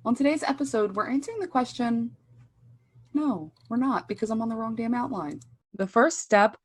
On today's episode, we're answering the question, no, we're not, because I'm on the wrong damn outline. The first step,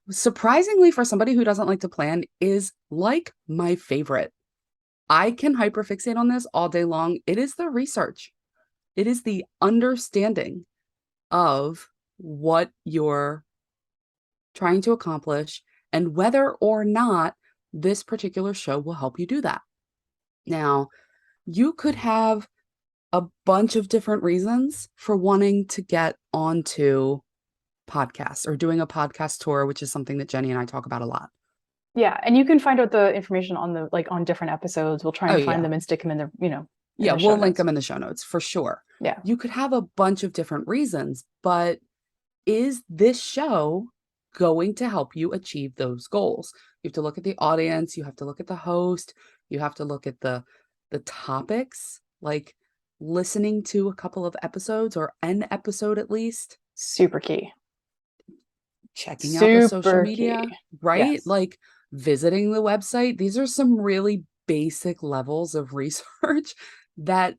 surprisingly for somebody who doesn't like to plan, is like my favorite. I can hyperfixate on this all day long. It is the research. It is the understanding of what you're trying to accomplish and whether or not this particular show will help you do that. Now, you could have a bunch of different reasons for wanting to get onto podcasts or doing a podcast tour, which is something that Jenny and I talk about a lot. Yeah, and you can find out the information on the like on different episodes. We'll try Oh, and find yeah. them and stick them in in Yeah, the show we'll link notes. them in the show notes for sure. Yeah. You could have a bunch of different reasons, but is this show going to help you achieve those goals? You have to look at the audience, you have to look at the host, you have to look at the topics, like listening to a couple of episodes or an episode at least, Super key. checking out the social Super key. media, right? Yes. Like visiting the website. These are some really basic levels of research that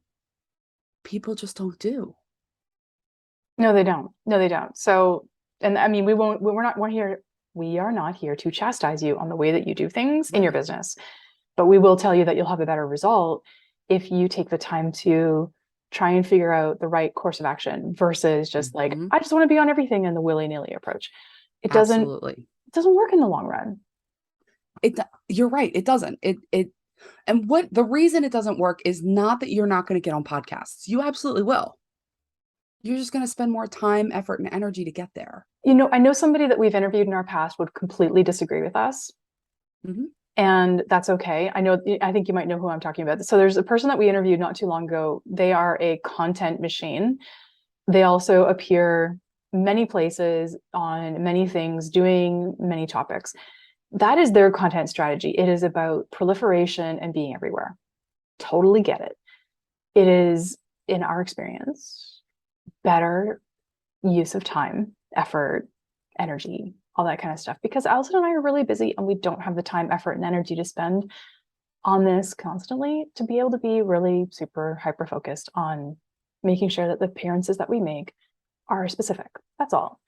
people just don't do. No, they don't. No, they don't. So, and I mean, we are not here to chastise you on the way that you do things in your Right. business, but we will tell you that you'll have a better result if you take the time to try and figure out the right course of action versus just like, Mhm. I just want to be on everything in the willy-nilly approach. It doesn't, Absolutely. it doesn't work in the long run. You're right, it doesn't. And what the reason it doesn't work is not that you're not gonna get on podcasts. You absolutely will. You're just gonna spend more time, effort, and energy to get there. I know somebody that we've interviewed in our past would completely disagree with us, Mhm. and that's okay. I think you might know who I'm talking about. So there's a person that we interviewed not too long ago. They are a content machine. They also appear many places on many things, doing many topics. That is their content strategy. It is about proliferation and being everywhere. Totally get it. It is, in our experience, better use of time, effort, energy, all that kind of stuff. Because Allison and I are really busy and we don't have the time, effort, and energy to spend on this constantly to be able to be really super hyper focused on making sure that the appearances that we make are specific. That's all.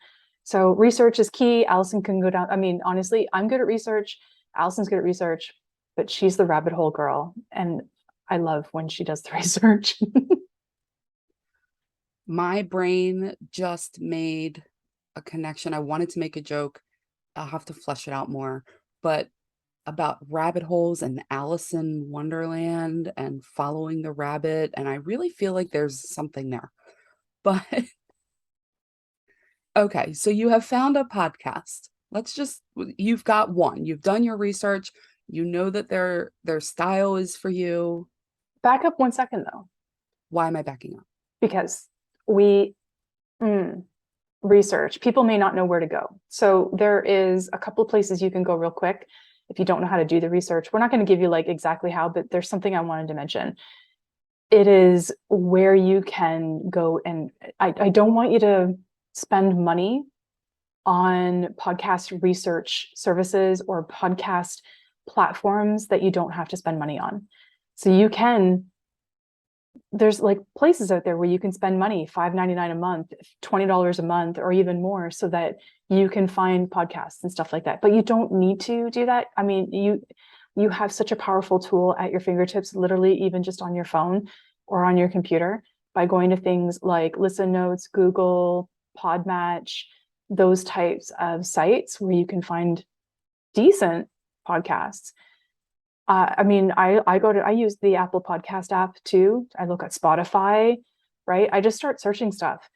So research is key. Allison can go down. I mean, honestly, I'm good at research. Allison's good at research, but she's the rabbit hole girl. And I love when she does the research. My brain just made a connection. I wanted to make a joke. I'll have to flesh it out more, but about rabbit holes and Alice in Wonderland and following the rabbit, and I really feel like there's something there. But okay, so you have found a podcast. You've got one. You've done your research. You know that their style is for you. Back up 1 second though, Why am I backing up? because we research, people may not know where to go. So there is a couple of places you can go real quick if you don't know how to do the research. We're not going to give you like exactly how, but there's something I wanted to mention. It is where you can go, and I don't want you to spend money on podcast research services or podcast platforms that you don't have to spend money on. So you can, there's like places out there where you can spend money, $5.99 a month, $20 a month, or even more, so that you can find podcasts and stuff like that. But you don't need to do that. I mean, you have such a powerful tool at your fingertips, literally even just on your phone or on your computer, by going to things like Listen Notes, Google, Podmatch, those types of sites where you can find decent podcasts. I mean, I use the Apple Podcast app too. I look at Spotify, right? I just start searching stuff.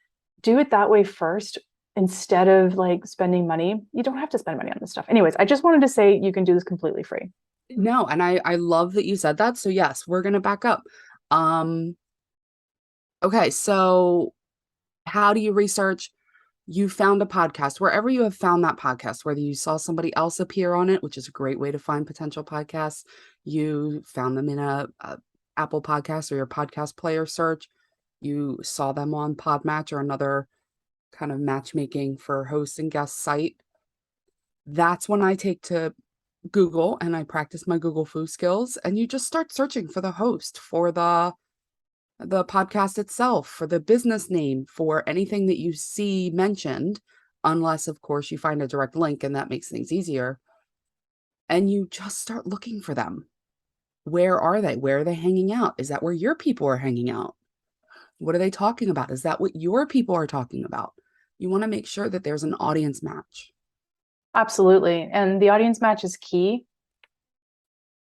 Do it that way first instead of like spending money. You don't have to spend money on this stuff. Anyways, I just wanted to say you can do this completely free. No, and I love that you said that. So yes, we're gonna back up. Um, okay, so how do you research? You found a podcast, wherever you have found that podcast, whether you saw somebody else appear on it, which is a great way to find potential podcasts. You found them in a Apple podcast or your podcast player search. You saw them on Podmatch or another kind of matchmaking for host and guest site. That's when I take to Google and I practice my Google foo skills, and you just start searching for the host, for the podcast itself, for the business name, for anything that you see mentioned, unless, of course, you find a direct link and that makes things easier. And you just start looking for them. Where are they? Where are they hanging out? Is that where your people are hanging out? What are they talking about? Is that what your people are talking about? You want to make sure that there's an audience match. Absolutely. And the audience match is key.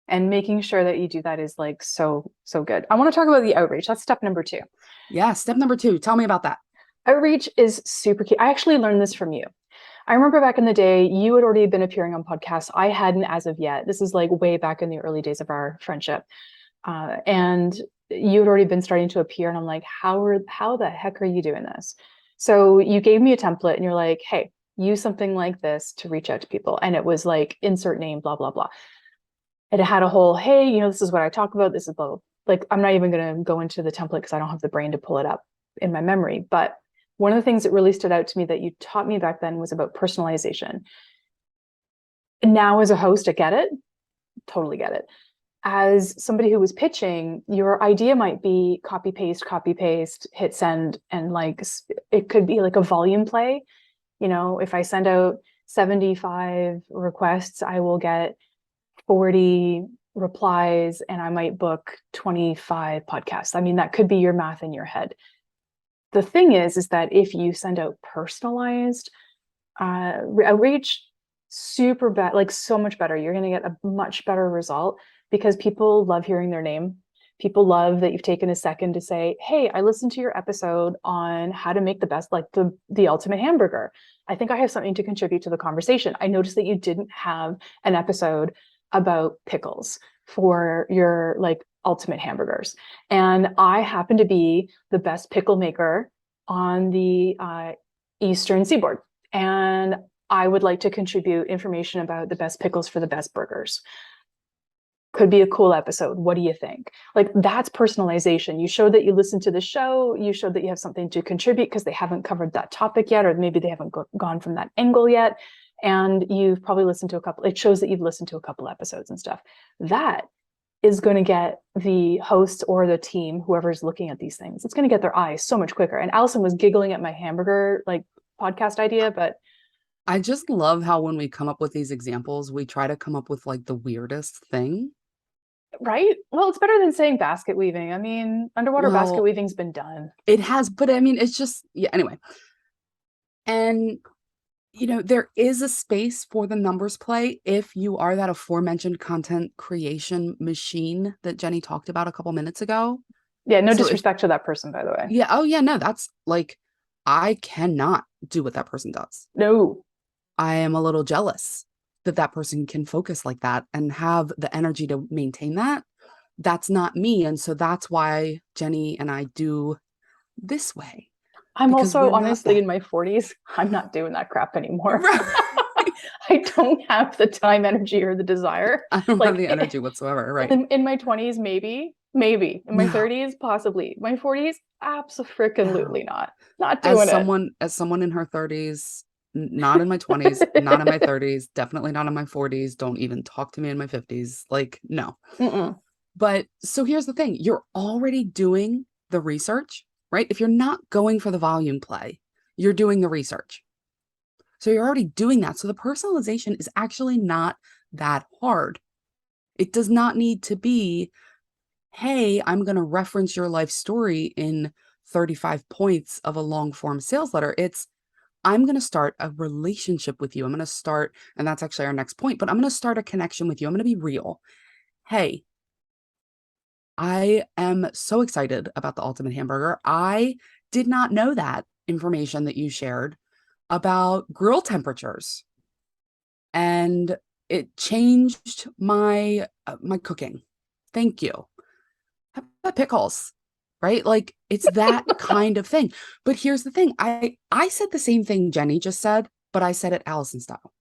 And making sure that you do that is like so, so good. I want to talk about the outreach. That's step number 2. Yeah. Step number 2. Tell me about that. Outreach is super key. I actually learned this from you. I remember back in the day, you had already been appearing on podcasts. I hadn't as of yet. This is like way back in the early days of our friendship. And you had already been starting to appear. And I'm like, how the heck are you doing this? So you gave me a template and you're like, hey, use something like this to reach out to people. And it was like, insert name, blah, blah, blah. It had a whole, hey, this is what I talk about. This is blah, blah. Like, I'm not even going to go into the template because I don't have the brain to pull it up in my memory. But one of the things that really stood out to me that you taught me back then was about personalization. Now, as a host, I get it, totally get it. As somebody who was pitching, your idea might be copy paste, hit send, and like it could be like a volume play. If I send out 75 requests, I will get 40 replies and I might book 25 podcasts. I mean, that could be your math in your head. The thing is that if you send out personalized outreach, super bad, like so much better. You're going to get a much better result because people love hearing their name. People love that you've taken a second to say, hey, I listened to your episode on how to make the best, like the ultimate hamburger. I think I have something to contribute to the conversation. I noticed that you didn't have an episode about pickles for your like ultimate hamburgers. And I happen to be the best pickle maker on the Eastern Seaboard. And I would like to contribute information about the best pickles for the best burgers. Could be a cool episode. What do you think? Like, that's personalization. You showed that you listened to the show. You showed that you have something to contribute because they haven't covered that topic yet, or maybe they haven't gone from that angle yet. And you've probably listened to a couple. It shows that you've listened to a couple episodes and stuff. That is going to get the host or the team, whoever's looking at these things, it's going to get their eyes so much quicker. And Allison was giggling at my hamburger like podcast idea, but I just love how when we come up with these examples, we try to come up with like the weirdest thing. right? Well, it's better than saying basket weaving. I mean, underwater basket Well, weaving's been done. it has, but I mean, it's just, yeah, anyway. And, there is a space for the numbers play if you are that aforementioned content creation machine that Jenny talked about a couple minutes ago. Yeah, no So if, disrespect to that person, by the way. yeah, oh yeah, no, that's like, I cannot do what that person does. No. I am a little jealous that that person can focus like that and have the energy to maintain that. That's not me. And so that's why Jenny and I do this way, I'm because we're also not honestly that. in my 40s. I'm not doing that crap anymore. Right. I don't have the time, energy, or the desire. I don't have Like the energy whatsoever. Right. in my 20s, maybe. In my No, 30s, possibly. My 40s, absolutely no. not. Not doing it. As someone in her 30s, not in my 20s, not in my 30s, definitely not in my 40s, don't even talk to me in my 50s. Like, no. Mm-mm. But so here's the thing, you're already doing the research, right? If you're not going for the volume play, you're doing the research. So you're already doing that. So the personalization is actually not that hard. It does not need to be, hey, I'm going to reference your life story in 35 points of a long form sales letter. It's, I'm going to start a relationship with you. I'm going to start, and that's actually our next point, but I'm going to start a connection with you. I'm going to be real. Hey, I am so excited about the ultimate hamburger. I did not know that information that you shared about grill temperatures, and it changed my cooking. Thank you. How about pickles? Right? Like, it's that kind of thing. But here's the thing. I said the same thing Jenny just said, but I said it Allison style.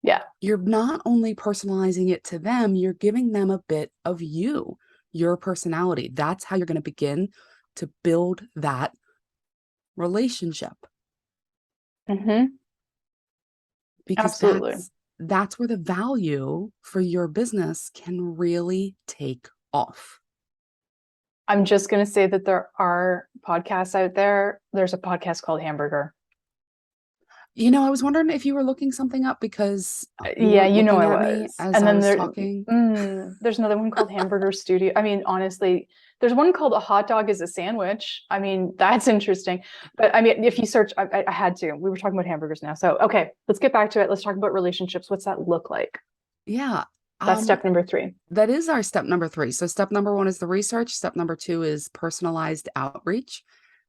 Yeah. You're not only personalizing it to them, you're giving them a bit of you, your personality. That's how you're going to begin to build that relationship, Mm-hmm. because Absolutely. that's where the value for your business can really take off. I'm just going to say that there are podcasts out there. There's a podcast called Hamburger. I was wondering if you were looking something up because you Yeah, weren't you know looking I at me was. as And I then was talking. there's another one called Hamburger Studio. I mean, honestly, there's one called A Hot Dog is a Sandwich. I mean, that's interesting. But I mean, if you search, I had to. We were talking about hamburgers now. So, okay, let's get back to it. Let's talk about relationships. What's that look like? Yeah. That's Um, step number three. that is our step number 3. So step number 1 is the research, step number 2 is personalized outreach,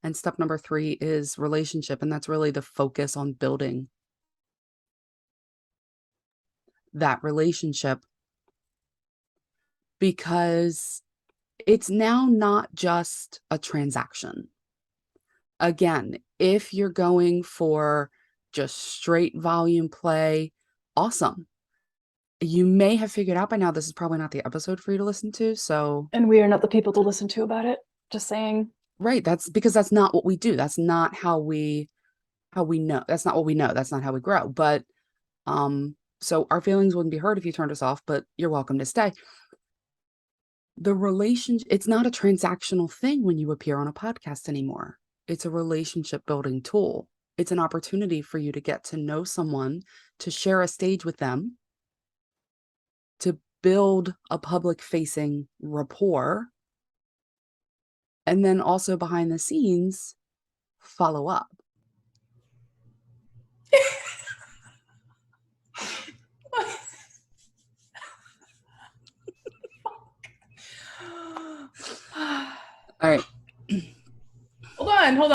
and step number 3 is relationship, and that's really the focus on building that relationship because it's now not just a transaction. Again, if you're going for just straight volume play, awesome. You may have figured out by now this is probably not the episode for you to listen to. So, And we are not the people to listen to about it. Just saying. right, that's because that's not what we do. That's not how we know. That's not what we know. That's not how we grow. But so our feelings wouldn't be hurt if you turned us off, but you're welcome to stay. The relationship, it's not a transactional thing when you appear on a podcast anymore. It's a relationship building tool. It's an opportunity for you to get to know someone, to share a stage with them, to build a public facing rapport, and then also behind the scenes, follow up.